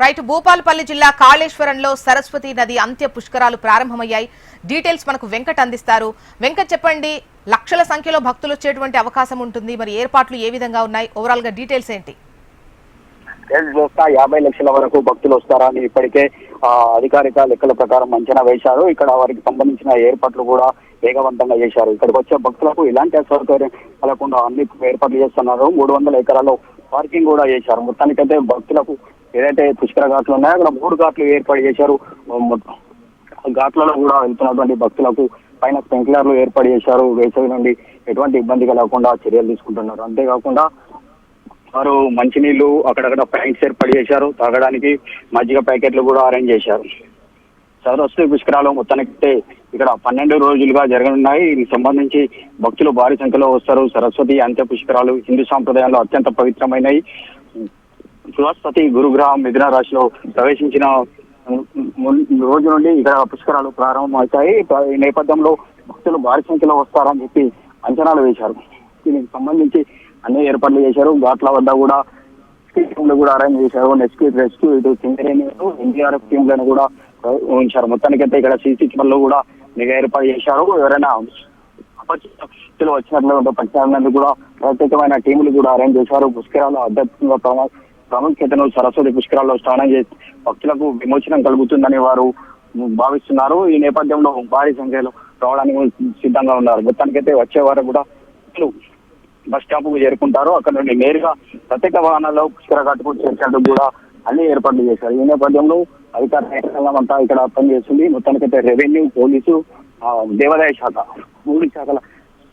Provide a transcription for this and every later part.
Right Bhupalpally జిల్లా కాళేశ్వరంలో సరస్వతి నది అంత్య పుష్కరాలు ప్రారంభమయ్యాయి. డీటెయిల్స్ మనకు వెంకట్ అందిస్తారు. వెంకట్ చెప్పండి, లక్షల సంఖ్యలో భక్తులు వచ్చేటువంటి అవకాశం ఉంటుంది, మరి ఏర్పాట్లు ఏ విధంగా ఉన్నాయి, ఓవరాల్ గా డీటెయిల్స్ ఏంటి? 50 లక్షల వరకు భక్తులు వస్తారని ఇప్పటికే అధికారిక లెక్కల ప్రకారం అంచనా వేశారు. ఇక్కడ వారికి సంబంధించిన ఏర్పాట్లు కూడా వేగవంతంగా చేశారు. ఇక్కడికి వచ్చే భక్తులకు ఇలాంటి అసౌకర్యం కలగకుండా అన్ని ఏర్పాట్లు చేస్తున్నారు. 300 ఎకరాల్లో పార్కింగ్ కూడా చేశారు. మొత్తానికైతే భక్తులకు ఏదైతే పుష్కర ఘాట్లు ఉన్నాయో అక్కడ 3 ఘాట్లు ఏర్పాటు చేశారు. ఘాట్లలో కూడా వెళ్తున్నటువంటి భక్తులకు పైన స్ప్రింక్లర్లు ఏర్పాటు చేశారు. వేసవి నుండి ఎటువంటి ఇబ్బంది కలగకుండా చర్యలు తీసుకుంటున్నారు. అంతేకాకుండా వారు మంచినీళ్లు అక్కడక్కడ పాయింట్స్ ఏర్పాటు చేశారు. తాగడానికి మజ్జిగ ప్యాకెట్లు కూడా అరేంజ్ చేశారు. సరస్వతి పుష్కరాలు మొత్తానికి ఇక్కడ 12 రోజులుగా జరగనున్నాయి. దీనికి సంబంధించి భక్తులు భారీ సంఖ్యలో వస్తారు. సరస్వతి అంత్య పుష్కరాలు హిందూ సాంప్రదాయాల్లో అత్యంత పవిత్రమైనవి. బృహస్పతి గురుగ్రహం మిథున రాశిలో ప్రవేశించిన రోజు నుండి ఇక్కడ పుష్కరాలు ప్రారంభమవుతాయి. ఈ నేపథ్యంలో భక్తులు భారీ సంఖ్యలో వస్తారని చెప్పి అంచనాలు వేశారు. దీనికి సంబంధించి అన్ని ఏర్పాట్లు చేశారు. ఘాట్ల వద్ద కూడా టీంలు కూడా అరేంజ్ చేశారు. రెస్క్యూ ఇటు సింగరేణి ఎన్డీఆర్ఎఫ్ టీంలను కూడా ఉంచారు. మొత్తానికైతే ఇక్కడ సీసీ కెమెరాలు కూడా నిఘా ఏర్పాటు చేశారు. ఎవరైనా అపరిచితులు వచ్చినట్లు పట్టినందుకు కూడా ప్రత్యేకమైన టీములు కూడా అరేంజ్ చేశారు. పుష్కరాలు ఆధ్యాత్మిక ప్రాముఖ్యతను సరస్వతి పుష్కరాల్లో స్నానం చేసి భక్తులకు విమోచనం కలుగుతుందని వారు భావిస్తున్నారు. ఈ నేపథ్యంలో భారీ సంఖ్యలో రావడానికి సిద్ధంగా ఉన్నారు. మొత్తానికైతే వచ్చే వారు కూడా బస్ స్టాప్ కు చేరుకుంటారు. అక్కడ నుండి నేరుగా ప్రత్యేక వాహనాల్లో పుష్కర ఘాటుకు చేర్చేందుకు కూడా అన్ని ఏర్పాట్లు చేశారు. ఈ నేపథ్యంలో అధికారుల అంతా ఇక్కడ పనిచేస్తుంది. మొత్తానికైతే రెవెన్యూ, పోలీసు, దేవాదాయ శాఖ 3 శాఖల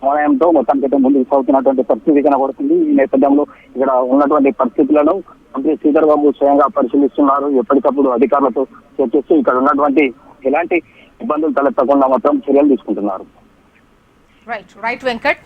సహాయంతో మొత్తానికైతే ముందుకు సాగుతున్నటువంటి పరిస్థితి కనబడుతుంది. ఈ నేపథ్యంలో ఇక్కడ ఉన్నటువంటి పరిస్థితులను మంత్రి శ్రీధర్ బాబు స్వయంగా పరిశీలిస్తున్నారు. ఎప్పటికప్పుడు అధికారులతో చర్చిస్తూ ఇక్కడ ఉన్నటువంటి ఎలాంటి ఇబ్బందులు తలెత్తకుండా మాత్రం చర్యలు తీసుకుంటున్నారు. రైట్ వెంకట్.